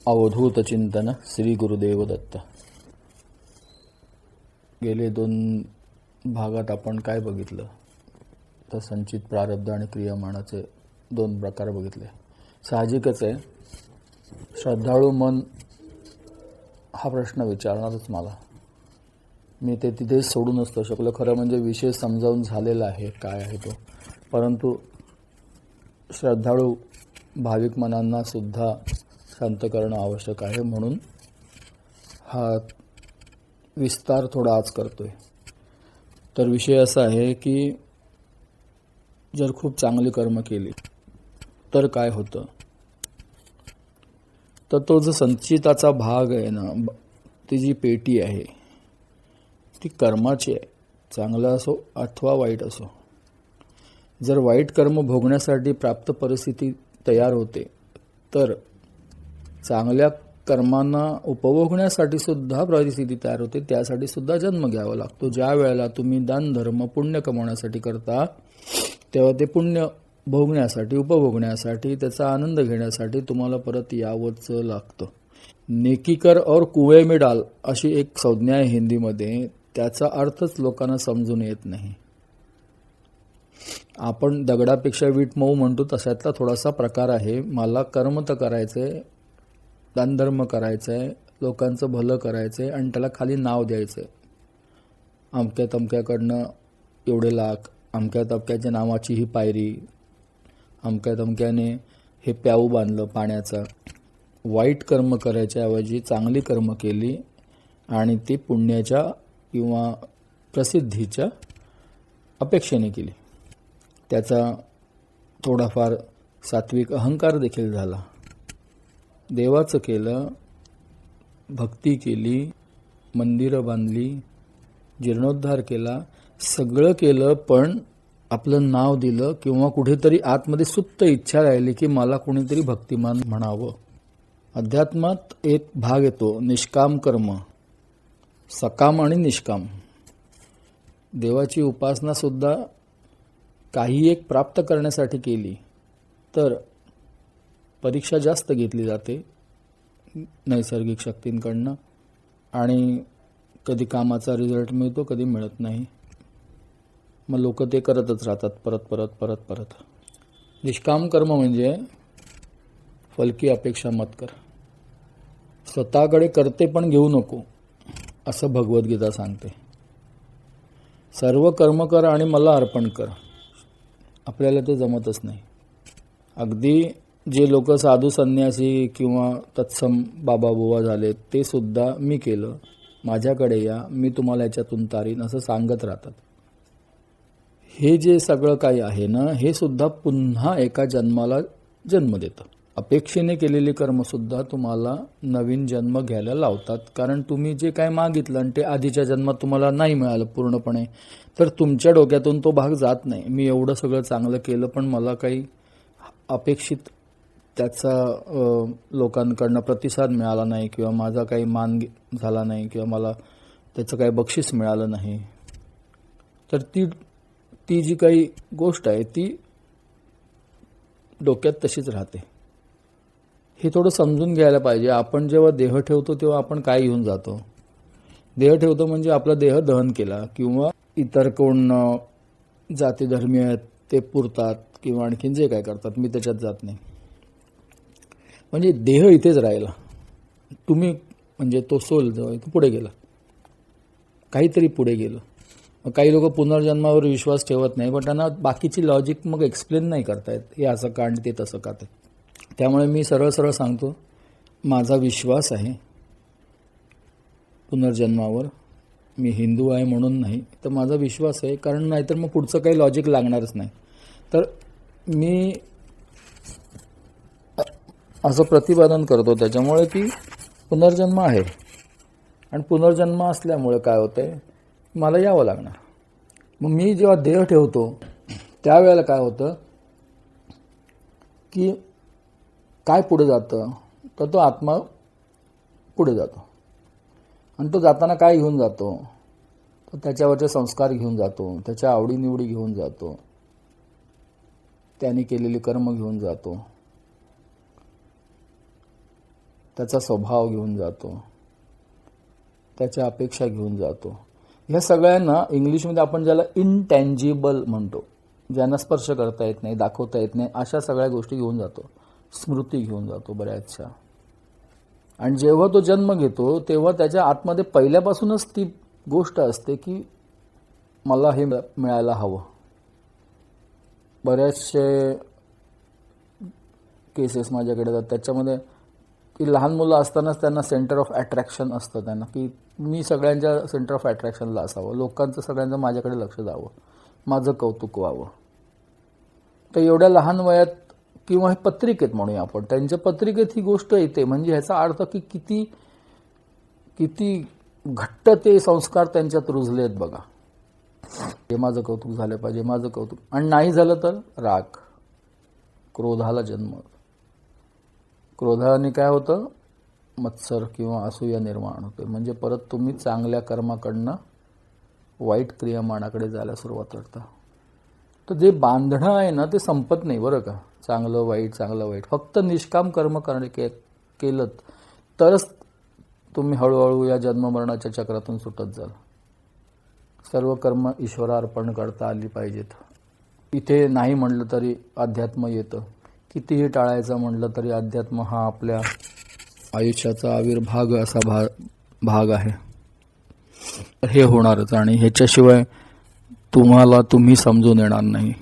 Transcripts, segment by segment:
अवधूत चिंतन श्री गुरुदेव दत्त. गेले 2 भागात आपण काय बघितलं तर संचित प्रारब्ध आणि क्रियमाणाचे 2 प्रकार बघितले. साहजिकच आहे, श्रद्धाळू मन हा प्रश्न विचारणारच मला. मी ते तिथेच सोडू नसतो शकलो. खरं म्हणजे विषय समजावून झालेला आहे काय आहे तो, परंतु श्रद्धाळू भाविक मनांना सुद्धा शांत करणं आवश्यक आहे, म्हणून हा विस्तार थोडा आज करतोय. तर विषय असा आहे की जर खूप चांगली कर्म केली तर काय होतं, तर तो जो संचिताचा भाग आहे ना, ती जी पेटी आहे ती कर्माची आहे, चांगलं असो अथवा वाईट असो. जर वाईट कर्म भोगण्यासाठी प्राप्त परिस्थिती तयार होते, तर चांगल्या कर्मांना उपभोगण्यासाठी सुद्धा परिस्थिती तयार होते, त्यासाठी सुद्धा जन्म घ्यावा लागतो. ज्या वेळेला तुम्ही दान धर्म पुण्य कमवण्यासाठी करता, तेव्हा ते पुण्य भोगण्यासाठी उपभोगण्यासाठी त्याचा आनंद घेण्यासाठी तुम्हाला परत यावंच लागतं. नेकी कर और कुएं में डाल अशी एक संज्ञा आहे हिंदीमध्ये. त्याचा अर्थच लोकांना समजून येत नाही. आपण दगडापेक्षा वीट मऊ म्हणतो, तशातला थोडासा प्रकार आहे. मला कर्म तर करायचंय, दानधर्म करायचंय, लोकांचं भलं करायचंय आणि त्याला खाली नाव द्यायचंय. अमक्या तमक्याकडनं एवढे लाख, अमक्या तमक्याच्या नावाची ही पायरी, अमक्या तमक्याने हे प्याऊ बांधलं पाण्याचा. वाईट कर्म करायच्या ऐवजी चांगली कर्म केली आणि ती पुण्याच्या किंवा प्रसिद्धीच्या अपेक्षेने केली. त्याचा थोडाफार सात्विक अहंकार देखील झाला. देवाचं केलं, भक्ती केली, मंदिरं बांधली, जीर्णोद्धार केला, सगळं केलं, पण आपलं नाव दिलं किंवा कुठेतरी आतमध्ये सुप्त इच्छा राहिली की मला कोणीतरी भक्तिमान म्हणावं. अध्यात्मात एक भाग येतो निष्काम कर्म, सकाम आणि निष्काम. देवाची उपासना सुद्धा काही एक प्राप्त करण्यासाठी केली तर परीक्षा जास्त घेतली जाते नैसर्गिक शक्तींकडनं, आणि कधी कामाचा रिझल्ट मिळतो, कधी मिळत नाही. मग लोक ते करतच राहतात परत परत परत परत. निष्काम कर्म म्हणजे फलकी अपेक्षा मत कर, स्वतःकडे करते पण घेऊ नको, असं भगवद्गीता सांगते. सर्व कर्म कर आणि मला अर्पण कर. आपल्याला ते जमतच नाही. अगदी जे लोक साधू संन्यासी किंवा तत्सम बाबा बुवा झाले, ते सुद्धा मी केलं, माझ्याकडे या, मी तुम्हाला याच्यातून तारीन असं सांगत राहतात. हे जे सगळं काही आहे ना, हे सुद्धा पुन्हा एका जन्माला जन्म देतं. अपेक्षेने केलेली कर्मसुद्धा तुम्हाला नवीन जन्म घ्यायला लावतात. कारण तुम्ही जे काय मागितलं आणि ते आधीच्या जन्मात तुम्हाला नाही मिळालं पूर्णपणे, तर तुमच्या डोक्यातून तो भाग जात नाही. मी एवढं सगळं चांगलं केलं पण मला काही अपेक्षित त्याचा लोकांकडनं प्रतिसाद मिळाला नाही, किंवा माझा काही मान झाला नाही, किंवा मला त्याचं काही बक्षीस मिळालं नाही, तर ती जी काही गोष्ट आहे ती डोक्यात तशीच राहते. हे थोडं समजून घ्यायला पाहिजे. आपण जेव्हा देह ठेवतो तेव्हा आपण काय घेऊन जातो? देह ठेवतो म्हणजे आपला देह दहन केला, किंवा इतर कोण जाती धर्मीय आहेत ते पुरतात, किंवा आणखीन जे काय करतात, मी त्याच्यात जात नाही. म्हणजे देह इथेच राहिला, तुम्ही म्हणजे तो सोल जो आहे तो पुढे गेला, काहीतरी पुढे गेलं. काही लोक पुनर्जन्मावर विश्वास ठेवत नाही, पण त्यांना बाकीची लॉजिक मग एक्सप्लेन नाही करतायत, हे असं का आणि ते तसं का. त्यामुळे मी सरळ सरळ सांगतो, माझा विश्वास आहे पुनर्जन्मावर. मी हिंदू आहे म्हणून नाही, तर माझा विश्वास आहे, कारण नाहीतर मग पुढचं काही लॉजिक लागणारच नाही. तर मी असं प्रतिपादन करतो त्याच्यामुळे की पुनर्जन्म आहे, आणि पुनर्जन्म असल्यामुळे काय होतंय, मला यावं लागणार. मग मी जेव्हा देह ठेवतो त्यावेळेला काय होतं की काय पुढे जातं, तर तो आत्मा पुढे जातो, आणि तो जाताना काय घेऊन जातो, तर त्याच्यावरचे संस्कार घेऊन जातो, त्याच्या आवडीनिवडी घेऊन जातो, त्याने केलेली कर्म घेऊन जातो. त्याचा स्वभाव घेऊन जातो, त्याच्या अपेक्षा घेऊन जातो. ह्या सगळ्यांना इंग्लिशमध्ये आपण ज्याला इनटँजिबल म्हणतो, ज्यांना स्पर्श करता येत नाही, दाखवता येत नाही, अशा सगळ्या गोष्टी घेऊन जातो, स्मृती घेऊन जातो बऱ्याचशा. आणि जेव्हा तो जन्म घेतो तेव्हा त्याच्या आतमध्ये पहिल्यापासूनच ती गोष्ट असते की मला हे मिळायला हवं. बरेचसे केसेस माझ्याकडे जातात, त्याच्यामध्ये की लहान मुलं असतानाच त्यांना सेंटर ऑफ अट्रॅक्शन असतं, त्यांना की मी सगळ्यांच्या सेंटर ऑफ अट्रॅक्शनला असावं, लोकांचं सगळ्यांचं माझ्याकडे लक्ष जावं, माझं कौतुक व्हावं. तर एवढ्या लहान वयात किंवा हे पत्रिकेत म्हणूया आपण, त्यांच्या पत्रिकेत ही गोष्ट येते, म्हणजे ह्याचा अर्थ की किती किती घट्ट ते संस्कार त्यांच्यात रुजलेत बघा. हे माझं कौतुक झालं पाहिजे, माझं कौतुक, आणि नाही झालं तर राग, क्रोधाला जन्म. क्रोधाने काय होतं, मत्सर किंवा असूया निर्माण होते, म्हणजे परत तुम्ही चांगल्या कर्माकडनं वाईट क्रियामानाकडे जायला सुरुवात करता. तर जे बांधणं आहे ना ते संपत नाही बरं का, चांगलं वाईट चांगलं वाईट. फक्त निष्काम कर्म केलं तरच तुम्ही हळूहळू या जन्ममरणाच्या चक्रातून सुटत जाल. सर्व कर्म ईश्वरार्पण करता आली पाहिजेत. इथे नाही म्हणलं तरी अध्यात्म येतं, कितीही टाळायचं म्हणलं तरी अध्यात्म हा आपल्या आयुष्याचा आविर्भाग असा भाग आहे. हे होणारच, आणि ह्याच्याशिवाय तुम्ही समजून येणार नाही.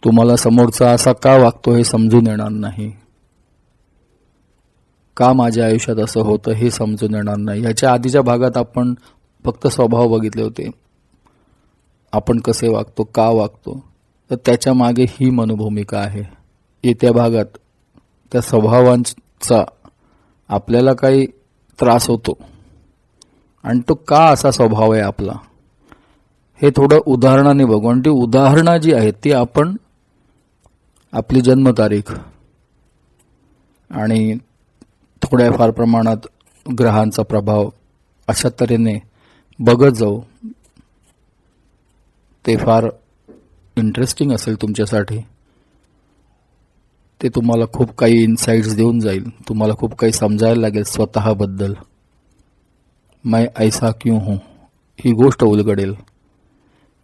तुम्हाला समोरचा असा का वागतो हे समजून येणार नाही, का माझ्या आयुष्यात असं होतं हे समजून येणार नाही. ह्याच्या आधीच्या भागात आपण फक्त स्वभाव बघितले होते, आपण कसे वागतो, का वागतो, तर त्याच्या मागे ही मनोभूमिका आहे. येत्या भागात त्या स्वभावांचा आपल्याला काही त्रास होतो आणि तो का असा स्वभाव आहे आपला, हे थोडं उदाहरणाने बघू. आणि ती उदाहरणं जी आहेत ती आपण आपली जन्मतारीख आणि थोड्याफार प्रमाणात ग्रहांचा प्रभाव अशा तऱ्हेने बघत जाऊ. ते फार इंटरेस्टिंग असेल तुमच्यासाठी. ते तुम्हाला खूप काही इन्साइट्स देऊन जाईल, तुम्हाला खूप काही समजायला लागेल स्वतःबद्दल. मैं ऐसा क्यों हूँ ही गोष्ट उलगडेल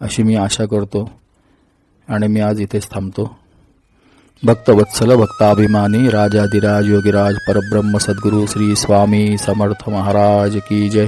अशी मी आशा करतो. आणि मी आज इथेच थांबतो. भक्तवत्सल भक्ताभिमानी राजाधिराज योगीराज परब्रह्म सद्गुरु श्री स्वामी समर्थ महाराज की जय.